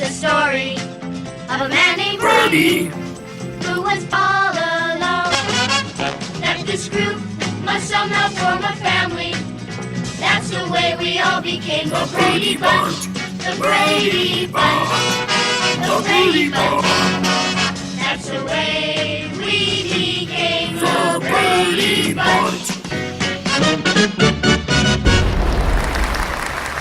the story of a man named Brady, who was all alone. That this group must somehow form a family. That's the way we all became the Brady Bunch. The Brady Bunch. The Brady Bunch. That's the way we became the Brady Bunch.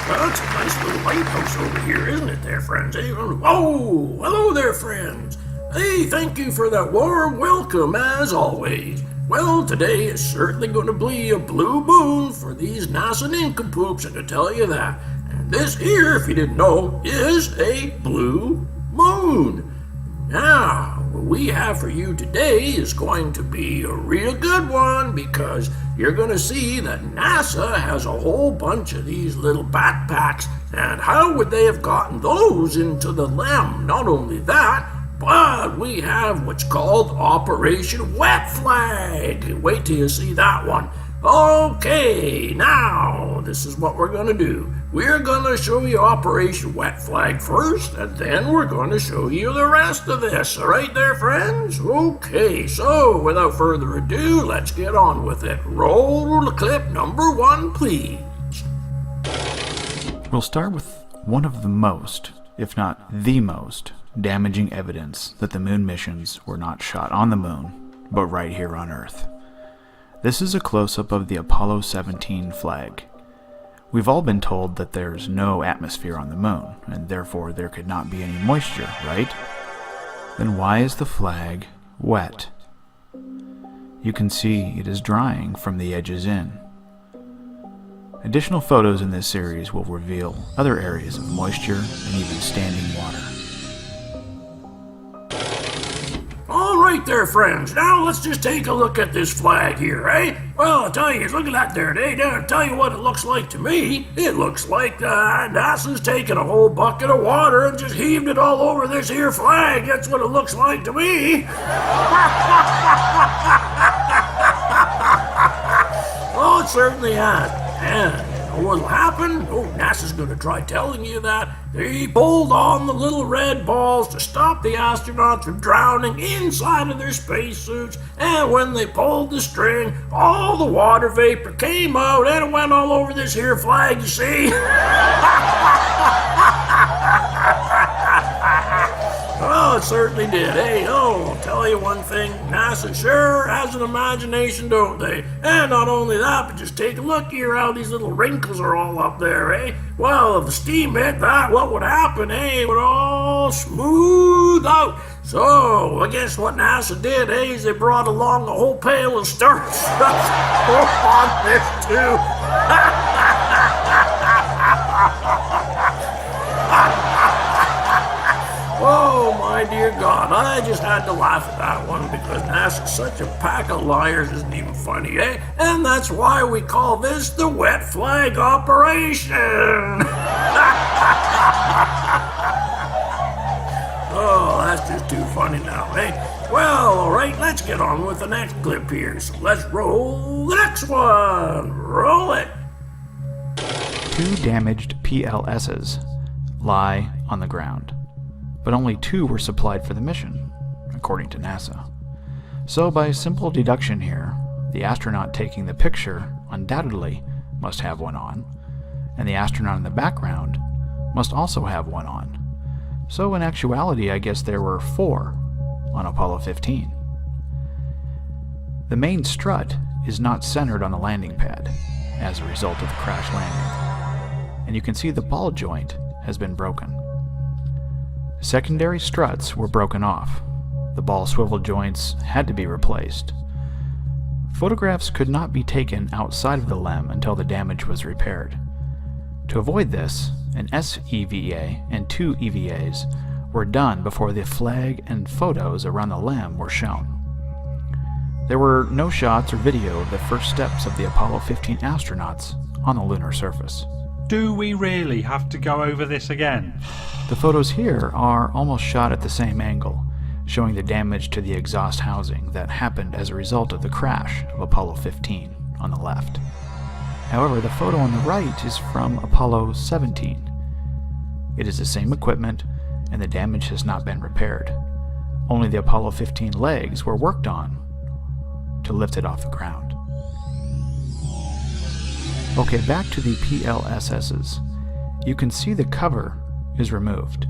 well, it's a nice little lighthouse over here, isn't it there, friends? Hey, oh, hello there, friends. Hey, thank you for that warm welcome, as always. Well, today is certainly going to be a blue moon for these NASA nincompoops, I can tell you that. And this here, if you didn't know, is a blue moon. Now, what we have for you today is going to be a real good one, because you're going to see that NASA has a whole bunch of these little backpacks, and how would they have gotten those into the LEM? Not only that, but we have what's called Operation Wet Flag. Wait till you see that one. Okay, now, this is what we're going to do. We're going to show you Operation Wet Flag first, and then we're going to show you the rest of this. All right there, friends? Okay, so without further ado, let's get on with it. Roll clip number 1, please. We'll start with one of the most, if not the most, damaging evidence that the moon missions were not shot on the moon, but right here on Earth. This is a close-up of the Apollo 17 flag. We've all been told that there's no atmosphere on the moon, and therefore there could not be any moisture, right? Then why is the flag wet? You can see it is drying from the edges in. Additional photos in this series will reveal other areas of moisture and even standing water. All right there, friends. Now let's just take a look at this flag here, eh? Well, I'll tell you, look at that there, eh? Now, I'll tell you what it looks like to me. It looks like NASA's taken a whole bucket of water and just heaved it all over this here flag. That's what it looks like to me. Oh, it certainly has. And what'll happen? Oh, NASA's going to try telling you that. They pulled on the little red balls to stop the astronauts from drowning inside of their spacesuits, and when they pulled the string, all the water vapor came out and it went all over this here flag, you see? Well, it certainly did. Hey, oh, I'll tell you one thing. NASA sure has an imagination, don't they? And not only that, but just take a look here how these little wrinkles are all up there, eh? Well, if the steam hit that, what would happen, eh? It would all smooth out. So, I guess what NASA did, eh, is they brought along a whole pail of starch on this, too. Oh, my dear God, I just had to laugh at that one because NASA's such a pack of liars isn't even funny, eh? And that's why we call this the Wet Flag Operation. Oh, that's just too funny now, eh? Well, all right, let's get on with the next clip here. So let's roll the next one. Roll it. 2 damaged PLSs lie on the ground, but only 2 were supplied for the mission, according to NASA. So by simple deduction here, the astronaut taking the picture undoubtedly must have one on, and the astronaut in the background must also have one on. So in actuality, I guess there were 4 on Apollo 15. The main strut is not centered on the landing pad as a result of the crash landing, and you can see the ball joint has been broken. Secondary struts were broken off. The ball swivel joints had to be replaced. Photographs could not be taken outside of the LEM until the damage was repaired. To avoid this, an SEVA and 2 EVAs were done before the flag and photos around the LEM were shown. There were no shots or video of the first steps of the Apollo 15 astronauts on the lunar surface. Do we really have to go over this again? The photos here are almost shot at the same angle, showing the damage to the exhaust housing that happened as a result of the crash of Apollo 15 on the left. However, the photo on the right is from Apollo 17. It is the same equipment and the damage has not been repaired. Only the Apollo 15 legs were worked on to lift it off the ground. Okay, back to the PLSSs. You can see the cover is removed.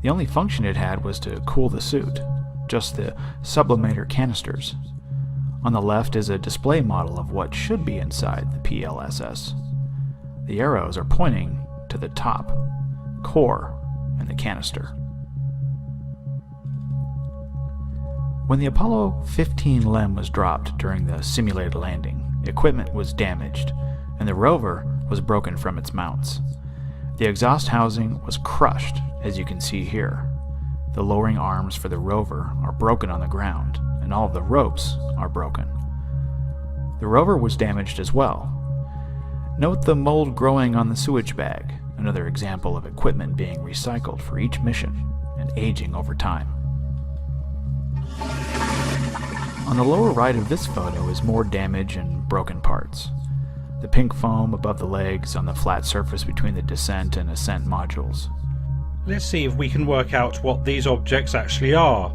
The only function it had was to cool the suit, just the sublimator canisters. On the left is a display model of what should be inside the PLSS. The arrows are pointing to the top, core, and the canister. When the Apollo 15 LEM was dropped during the simulated landing, equipment was damaged, and the rover was broken from its mounts. The exhaust housing was crushed, as you can see here. The lowering arms for the rover are broken on the ground, and all of the ropes are broken. The rover was damaged as well. Note the mold growing on the sewage bag, another example of equipment being recycled for each mission and aging over time. On the lower right of this photo is more damage and broken parts. The pink foam above the legs on the flat surface between the descent and ascent modules. Let's see if we can work out what these objects actually are.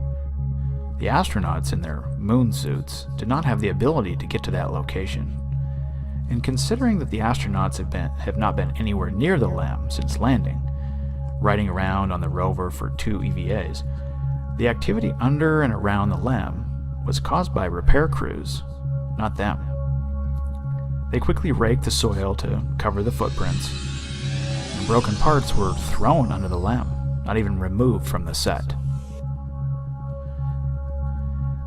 The astronauts in their moon suits did not have the ability to get to that location. And considering that the astronauts have not been anywhere near the LEM since landing, riding around on the rover for 2 EVAs, the activity under and around the LEM was caused by repair crews, not them. They quickly raked the soil to cover the footprints, and broken parts were thrown under the LEM, not even removed from the set.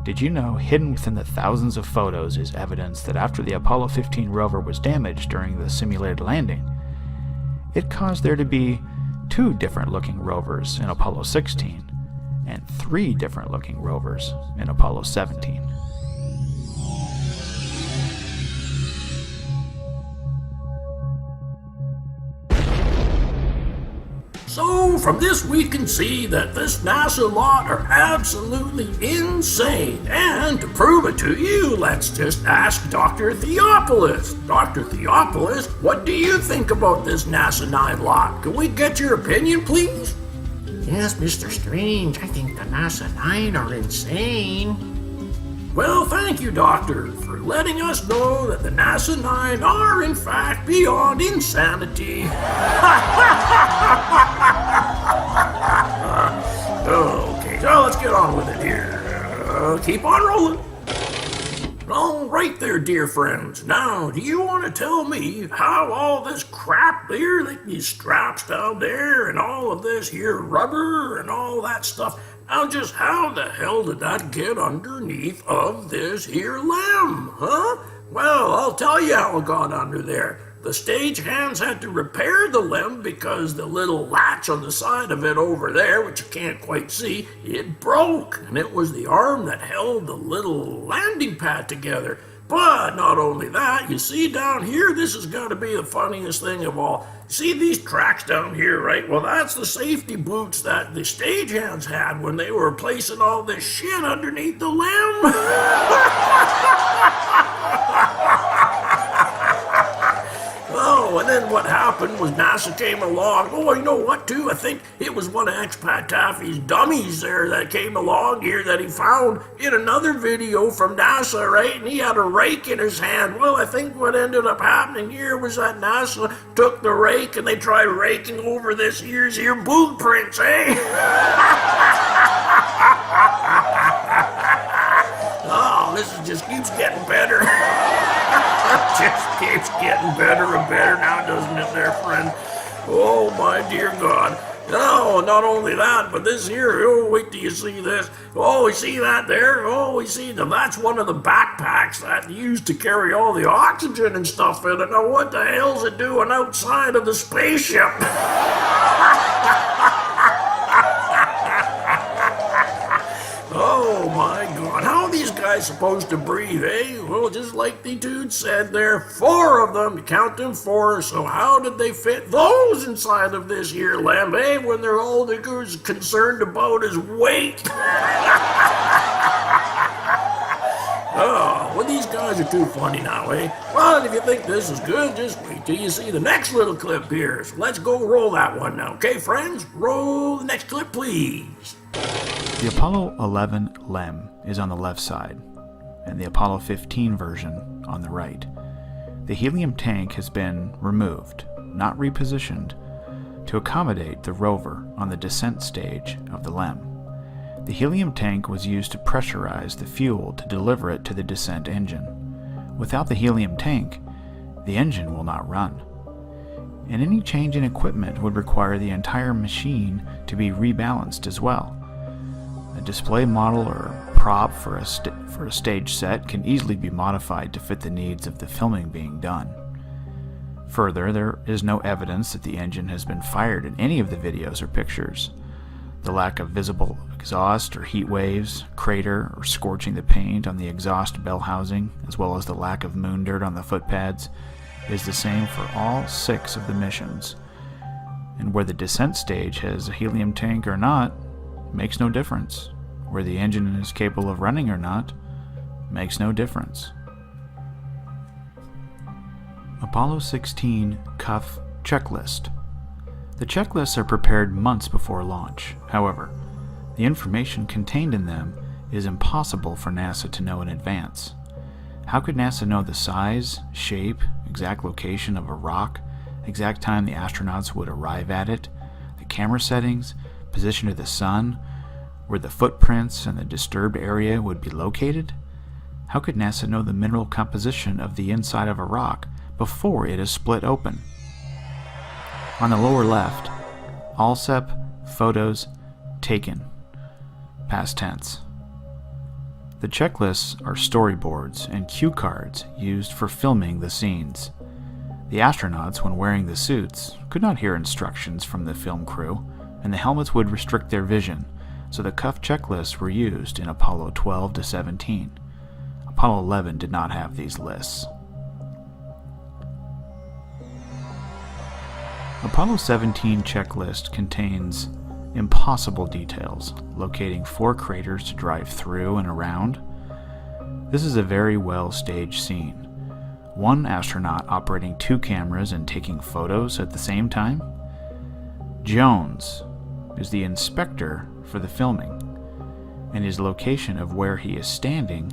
Did you know hidden within the thousands of photos is evidence that after the Apollo 15 rover was damaged during the simulated landing, it caused there to be 2 different looking rovers in Apollo 16 and 3 different looking rovers in Apollo 17. So from this we can see that this NASA lot are absolutely insane. And to prove it to you, let's just ask Dr. Theopolis. Dr. Theopolis, what do you think about this NASA 9 lot? Can we get your opinion, please? Yes, Mr. Strange, I think the NASA 9 are insane. Well, thank you, Doctor, for letting us know that the NASA 9 are, in fact, beyond insanity. Okay, so let's get on with it here. Keep on rolling. All right there, dear friends. Now, do you want to tell me how all this crap there, like these straps down there and all of this here rubber and all that stuff, now just how the hell did that get underneath of this here LEM, huh? Well, I'll tell you how it got under there. The stage hands had to repair the LEM because the little latch on the side of it over there, which you can't quite see, it broke, and it was the arm that held the little landing pad together. But not only that, you see down here, this has got to be the funniest thing of all. See these tracks down here, right? Well, that's the safety boots that the stagehands had when they were placing all this shit underneath the LEM. Oh, and then what happened was NASA came along. Oh, you know what, too? I think it was one of Expat Taffy's dummies there that came along here that he found in another video from NASA, right? And he had a rake in his hand. Well, I think what ended up happening here was that NASA took the rake and they tried raking over this here's your boot prints, eh? Oh, this just keeps getting better. Just keeps getting better and better now, doesn't it there, friend? Oh, my dear God. No, not only that, but this here, oh, wait till you see this. Oh, you see that there? Oh, you see, now that's one of the backpacks that used to carry all the oxygen and stuff in it. Now, what the hell's it doing outside of the spaceship? Oh my God, how are these guys supposed to breathe, eh? Well, just like the dude said there, 4 of them, count them 4, so how did they fit those inside of this here LEM, eh? When they're all they're concerned about is weight. Oh, but these guys are too funny now, eh? Well, if you think this is good, just wait till you see the next little clip here. So let's go roll that one now, okay, friends? Roll the next clip, please. The Apollo 11 LEM is on the left side, and the Apollo 15 version on the right. The helium tank has been removed, not repositioned, to accommodate the rover on the descent stage of the LEM. The helium tank was used to pressurize the fuel to deliver it to the descent engine. Without the helium tank, the engine will not run. And any change in equipment would require the entire machine to be rebalanced as well. A display model or prop for a stage set can easily be modified to fit the needs of the filming being done. Further, there is no evidence that the engine has been fired in any of the videos or pictures. The lack of visible exhaust or heat waves, crater, or scorching the paint on the exhaust bell housing, as well as the lack of moon dirt on the footpads, is the same for all 6 of the missions. And where the descent stage has a helium tank or not, makes no difference. Where the engine is capable of running or not, makes no difference. Apollo 16 Cuff Checklist. The checklists are prepared months before launch. However, the information contained in them is impossible for NASA to know in advance. How could NASA know the size, shape, exact location of a rock, exact time the astronauts would arrive at it, the camera settings, position of the sun, where the footprints and the disturbed area would be located? How could NASA know the mineral composition of the inside of a rock before it is split open? On the lower left, ALSEP photos taken, past tense. The checklists are storyboards and cue cards used for filming the scenes. The astronauts, when wearing the suits, could not hear instructions from the film crew, and the helmets would restrict their vision, so the cuff checklists were used in Apollo 12 to 17. Apollo 11 did not have these lists. Apollo 17 checklist contains impossible details, locating 4 craters to drive through and around. This is a very well staged scene. One astronaut operating 2 cameras and taking photos at the same time. Jones is the inspector for the filming, and his location of where he is standing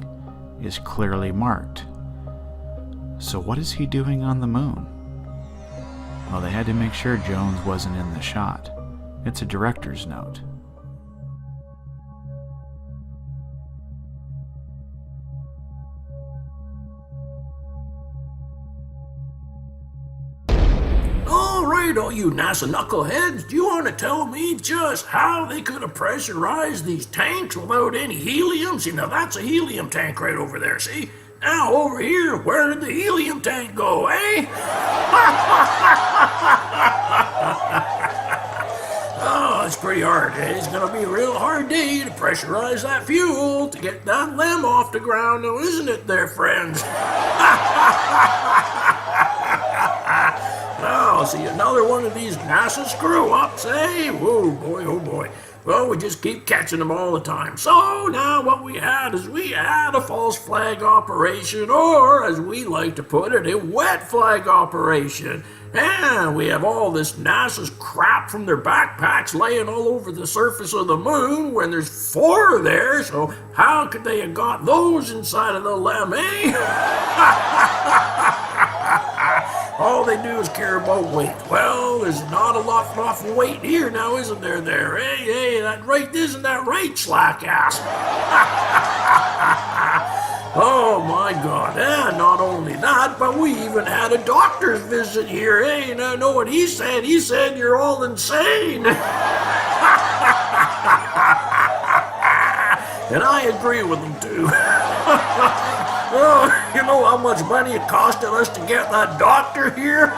is clearly marked. So what is he doing on the moon? Well, they had to make sure Jones wasn't in the shot. It's a director's note. Alright, all you NASA knuckleheads, do you want to tell me just how they could have pressurized these tanks without any helium? See, now that's a helium tank right over there, see? Now, over here, where did the helium tank go, eh? Oh, it's pretty hard. It's gonna be a real hard day to pressurize that fuel to get that LEM off the ground, now isn't it there, friends? Oh, see, another one of these NASA screw-ups, eh? Whoa, boy, oh boy. Well, we just keep catching them all the time. So now what we had is we had a false flag operation, or as we like to put it, a wet flag operation. And we have all this NASA's crap from their backpacks laying all over the surface of the moon when there's 4 there, so how could they have got those inside of the LEM, eh? All they do is care about weight. Well, there's not a lot off of weight here now, isn't there there? Hey, that right, isn't that right, slack ass? Oh my God, and not only that, but we even had a doctor's visit here, eh? And I know what he said. He said you're all insane. And I agree with him too. Oh, you know how much money it costed us to get that doctor here?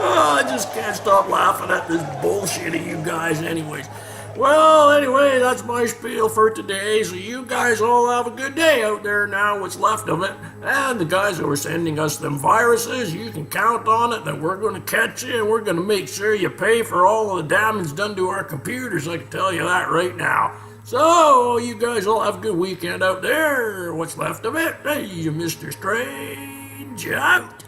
Oh, I just can't stop laughing at this bullshit of you guys anyways. Well, anyway, that's my spiel for today, so you guys all have a good day out there now, what's left of it. And the guys that were sending us them viruses, you can count on it that we're going to catch you and we're going to make sure you pay for all of the damage done to our computers. I can tell you that right now. So, you guys all have a good weekend out there. What's left of it? Hey, Mr. Strange out.